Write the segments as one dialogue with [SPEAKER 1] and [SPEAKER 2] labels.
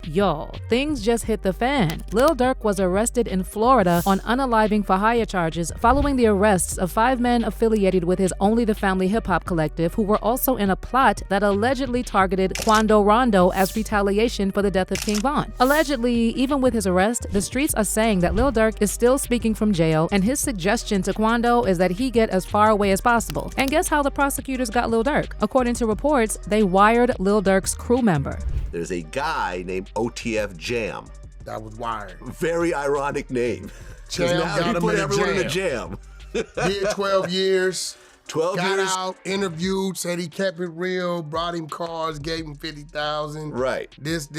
[SPEAKER 1] Y'all, things just hit the fan. Lil Durk was arrested in Florida on unaliving for hire charges following the arrests of 5 men affiliated with his Only the Family hip-hop collective who were also in a plot that allegedly targeted Quando Rondo as retaliation for the death of King Von. Allegedly, even with his arrest, the streets are saying that Lil Durk is still speaking from jail, and his suggestion to Quando is that he get as far away as possible. And guess how the prosecutors got Lil Durk? According to reports, they wired Lil Durk's crew member.
[SPEAKER 2] There's a guy named OTF Jam.
[SPEAKER 3] That was wired.
[SPEAKER 2] Very ironic name.
[SPEAKER 3] Jam
[SPEAKER 2] now he put everyone in a jam.
[SPEAKER 3] Did 12 years.
[SPEAKER 2] 12
[SPEAKER 3] got
[SPEAKER 2] years.
[SPEAKER 3] out, interviewed, said he kept it real, brought him cars, gave him 50,000.
[SPEAKER 2] Right.
[SPEAKER 3] This.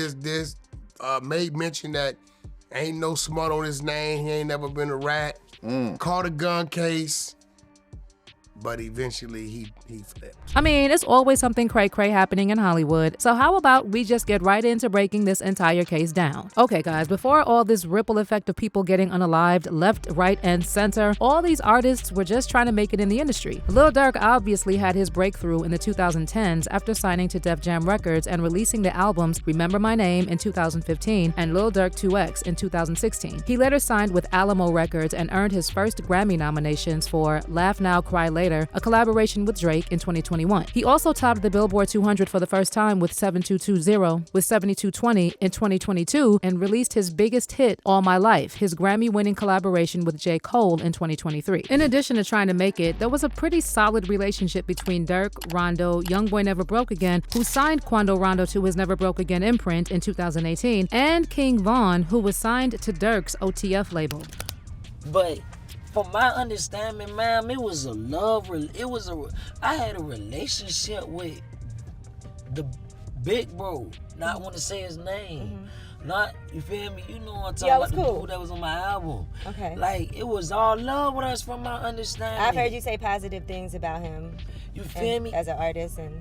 [SPEAKER 3] Made mention that ain't no smut on his name. He ain't never been a rat. Caught a gun case. But eventually he flipped.
[SPEAKER 1] I mean, it's always something cray-cray happening in Hollywood, so how about we just get right into breaking this entire case down? Okay guys, before all this ripple effect of people getting unalived left, right, and center, all these artists were just trying to make it in the industry. Lil Durk obviously had his breakthrough in the 2010s after signing to Def Jam Records and releasing the albums Remember My Name in 2015 and Lil Durk 2X in 2016. He later signed with Alamo Records and earned his first Grammy nominations for Laugh Now, Cry Later, a collaboration with Drake in 2021. He also topped the Billboard 200 for the first time with 7220 with 7220 in 2022 and released his biggest hit, All My Life, his Grammy-winning collaboration with J. Cole in 2023. In addition to trying to make it, there was a pretty solid relationship between Durk, Rondo, Youngboy Never Broke Again, who signed Quando Rondo to his Never Broke Again imprint in 2018, and King Von, who was signed to Durk's OTF label.
[SPEAKER 4] But from my understanding, ma'am, it was a love. I had a relationship with the big bro. Not want to say his name. Not, you feel me? You know what I'm talking about.
[SPEAKER 5] Cool.
[SPEAKER 4] The dude that was on my album.
[SPEAKER 5] Okay.
[SPEAKER 4] Like, it was all love with us from my understanding.
[SPEAKER 5] I've heard you say positive things about him.
[SPEAKER 4] You feel me?
[SPEAKER 5] As an artist, and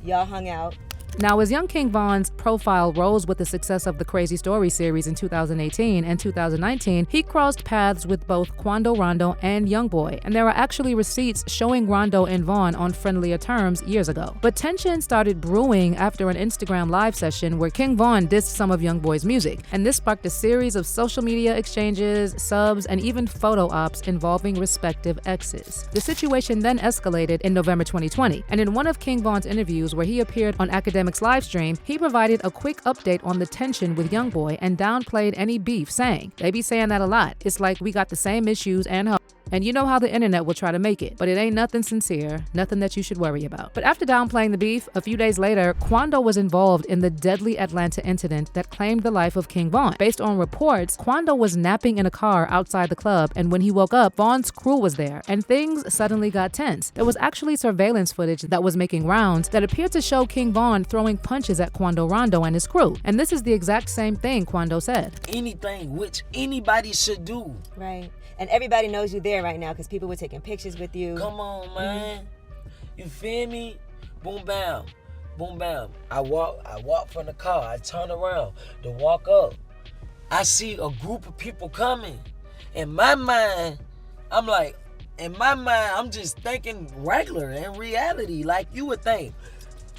[SPEAKER 5] y'all hung out.
[SPEAKER 1] Now, as young King Von's profile rose with the success of the Crazy Story series in 2018 and 2019, he crossed paths with both Quando Rondo and Youngboy, and there are actually receipts showing Rondo and Von on friendlier terms years ago. But tension started brewing after an Instagram live session where King Von dissed some of Youngboy's music, and this sparked a series of social media exchanges, subs, and even photo ops involving respective exes. The situation then escalated in November 2020, and in one of King Von's interviews where he appeared on Academic's live stream, he provided a quick update on the tension with Youngboy and downplayed any beef, saying, "They be saying that a lot. It's like we got the same issues and and you know how the internet will try to make it, but it ain't nothing sincere, nothing that you should worry about." But after downplaying the beef, a few days later, Quando was involved in the deadly Atlanta incident that claimed the life of King Von. Based on reports, Quando was napping in a car outside the club, and when he woke up, Von's crew was there, and things suddenly got tense. There was actually surveillance footage that was making rounds that appeared to show King Von throwing punches at Quando Rondo and his crew, and this is the exact same thing Quando said.
[SPEAKER 4] Anything which anybody should do.
[SPEAKER 5] Right. And everybody knows you there right now because people were taking pictures with you.
[SPEAKER 4] Come on, man. You feel me? Boom, bam. Boom, bam. I walk from the car. I turn around to walk up. I see a group of people coming. In my mind, I'm just thinking regular in reality, like you would think.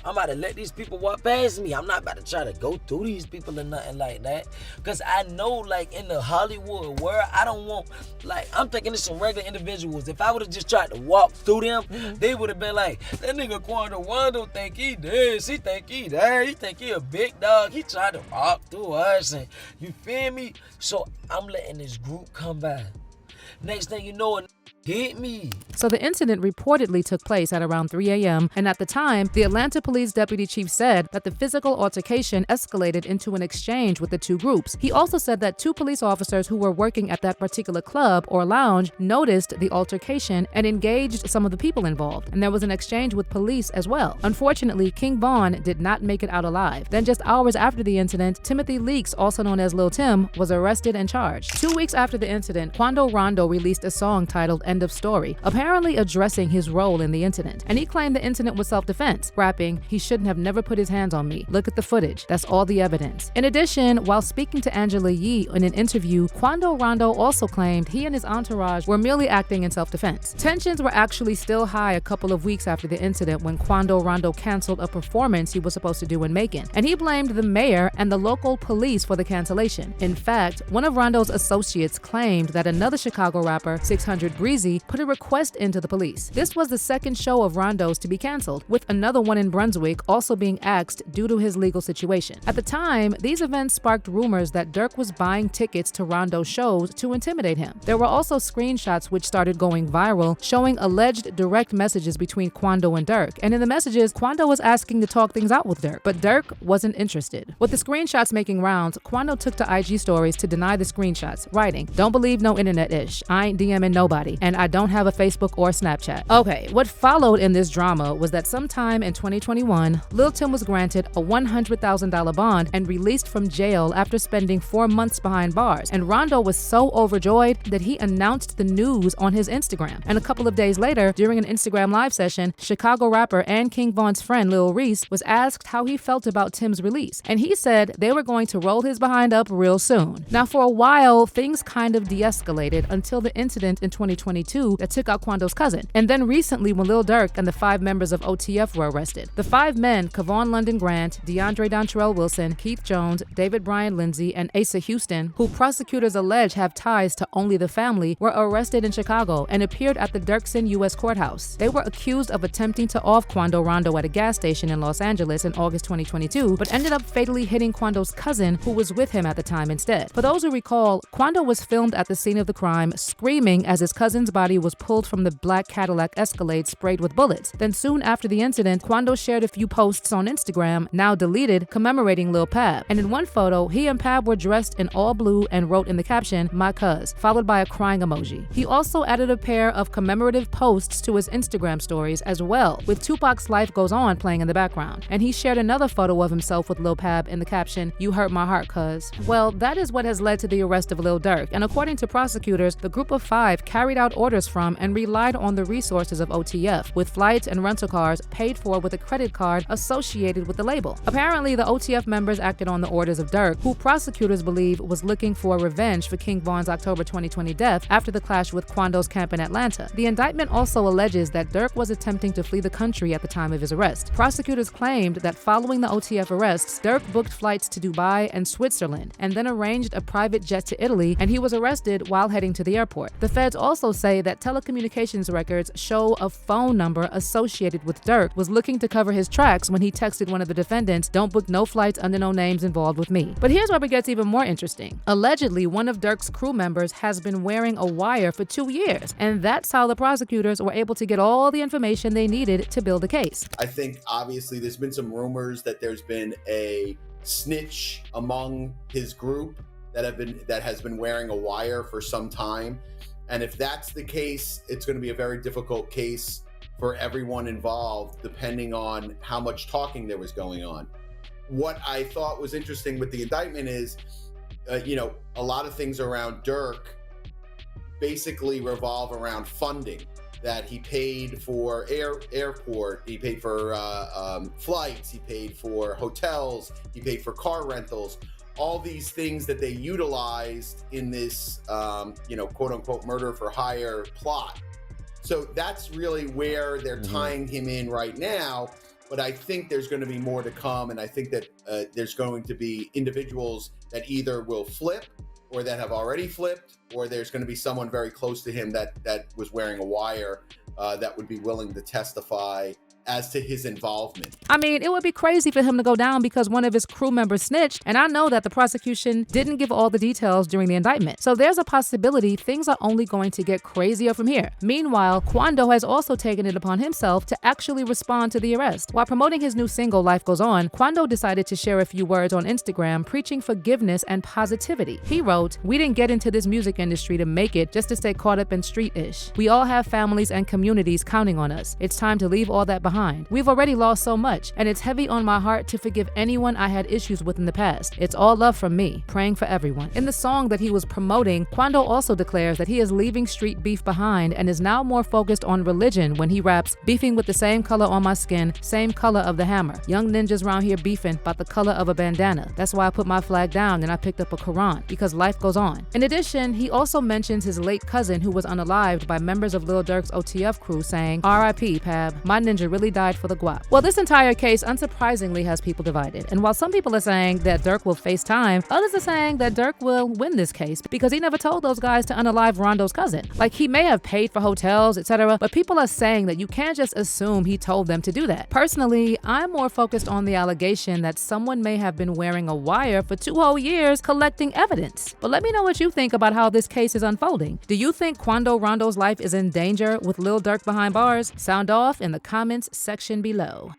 [SPEAKER 4] I'm about to let these people walk past me. I'm not about to try to go through these people or nothing like that. Because I know, like, in the Hollywood world, I don't want, like, I'm thinking it's some regular individuals. If I would have just tried to walk through them, they would have been like, that nigga Quando Rondo think he this, he think he that, he think he a big dog, he tried to walk through us, and you feel me? So I'm letting this group come by. Next thing you know, it hit me.
[SPEAKER 1] So the incident reportedly took place at around 3 a.m. and at the time, the Atlanta Police Deputy Chief said that the physical altercation escalated into an exchange with the two groups. He also said that 2 police officers who were working at that particular club or lounge noticed the altercation and engaged some of the people involved, and there was an exchange with police as well. Unfortunately, King Von did not make it out alive. Then just hours after the incident, Timothy Leaks, also known as Lil Tim, was arrested and charged. 2 weeks after the incident, Quando Rondo released a song titled end of story, apparently addressing his role in the incident. And he claimed the incident was self-defense, rapping, "He shouldn't have never put his hands on me. Look at the footage. That's all the evidence." In addition, while speaking to Angela Yee in an interview, Quando Rondo also claimed he and his entourage were merely acting in self-defense. Tensions were actually still high a couple of weeks after the incident when Quando Rondo canceled a performance he was supposed to do in Macon, and he blamed the mayor and the local police for the cancellation. In fact, one of Rondo's associates claimed that another Chicago rapper, 600 Breezy, put a request into the police. This was the second show of Rondo's to be canceled, with another one in Brunswick also being axed due to his legal situation. At the time, these events sparked rumors that Durk was buying tickets to Rondo's shows to intimidate him. There were also screenshots which started going viral, showing alleged direct messages between Quando and Durk. And in the messages, Quando was asking to talk things out with Durk, but Durk wasn't interested. With the screenshots making rounds, Quando took to IG stories to deny the screenshots, writing, "Don't believe no internet-ish. I ain't DMing nobody, and I don't have a Facebook or Snapchat." Okay, what followed in this drama was that sometime in 2021, Lil Tim was granted a $100,000 bond and released from jail after spending 4 months behind bars. And Rondo was so overjoyed that he announced the news on his Instagram. And a couple of days later, during an Instagram live session, Chicago rapper and King Von's friend Lil Reese was asked how he felt about Tim's release. And he said they were going to roll his behind up real soon. Now, for a while, things kind of de-escalated until the incident in 2022 that took out Quando's cousin. And then recently, when Lil Durk and the 5 members of OTF were arrested. The 5 men, Kavon London Grant, DeAndre Dontrell Wilson, Keith Jones, David Bryan Lindsay, and Asa Houston, who prosecutors allege have ties to Only the Family, were arrested in Chicago and appeared at the Dirksen U.S. courthouse. They were accused of attempting to off Quando Rondo at a gas station in Los Angeles in August 2022, but ended up fatally hitting Quando's cousin, who was with him at the time instead. For those who recall, Quando was filmed at the scene of the crime, screaming as his cousin's body was pulled from the black Cadillac Escalade sprayed with bullets. Then soon after the incident, Quando shared a few posts on Instagram, now deleted, commemorating Lil Pab. And in one photo, he and Pab were dressed in all blue and wrote in the caption, "My cuz," followed by a crying emoji. He also added a pair of commemorative posts to his Instagram stories as well, with Tupac's Life Goes On playing in the background. And he shared another photo of himself with Lil Pab in the caption, "You hurt my heart, cuz." Well, that is what has led to the arrest of Lil Durk. And according to prosecutors, the group of 5 carried out orders from and relied on the resources of OTF, with flights and rental cars paid for with a credit card associated with the label. Apparently, the OTF members acted on the orders of Durk, who prosecutors believe was looking for revenge for King Von's October 2020 death after the clash with Quando's camp in Atlanta. The indictment also alleges that Durk was attempting to flee the country at the time of his arrest. Prosecutors claimed that following the OTF arrests, Durk booked flights to Dubai and Switzerland, and then arranged a private jet to Italy, and he was arrested while heading to the airport. The feds also say that telecommunications records show a phone number associated with Durk was looking to cover his tracks when he texted one of the defendants, "Don't book no flights under no names involved with me." But here's where it gets even more interesting. Allegedly, one of Durk's crew members has been wearing a wire for 2 years, and that's how the prosecutors were able to get all the information they needed to build a case.
[SPEAKER 6] I think obviously there's been some rumors that there's been a snitch among his group that has been wearing a wire for some time. And if that's the case, it's going to be a very difficult case for everyone involved, depending on how much talking there was going on. What I thought was interesting with the indictment is, a lot of things around Durk basically revolve around funding, that he paid for airport, he paid for flights, he paid for hotels, he paid for car rentals, all these things that they utilized in this, quote unquote murder for hire plot. So that's really where they're tying him in right now. But I think there's going to be more to come. And I think that there's going to be individuals that either will flip or that have already flipped, or there's going to be someone very close to him that was wearing a wire that would be willing to testify as to his involvement.
[SPEAKER 1] I mean, it would be crazy for him to go down because one of his crew members snitched, and I know that the prosecution didn't give all the details during the indictment. So there's a possibility things are only going to get crazier from here. Meanwhile, Quando has also taken it upon himself to actually respond to the arrest. While promoting his new single, Life Goes On, Quando decided to share a few words on Instagram preaching forgiveness and positivity. He wrote, "We didn't get into this music industry to make it just to stay caught up in street-ish. We all have families and communities counting on us. It's time to leave all that behind behind. We've already lost so much, and it's heavy on my heart to forgive anyone I had issues with in the past. It's all love from me, praying for everyone. In the song that he was promoting, Quando also declares that he is leaving street beef behind and is now more focused on religion when he raps, beefing with the same color on my skin, same color of the hammer. Young ninjas round here beefing about the color of a bandana. That's why I put my flag down and I picked up a Quran, because life goes on. In addition, he also mentions his late cousin who was unalived by members of Lil Durk's OTF crew, saying, "R.I.P. Pab, my ninja really died for the guap." Well, this entire case unsurprisingly has people divided. And while some people are saying that Durk will face time, others are saying that Durk will win this case because he never told those guys to unalive Rondo's cousin. Like, he may have paid for hotels, etc., but people are saying that you can't just assume he told them to do that. Personally, I'm more focused on the allegation that someone may have been wearing a wire for 2 whole years collecting evidence. But let me know what you think about how this case is unfolding. Do you think Quando Rondo's life is in danger with Lil Durk behind bars? Sound off in the comments section below.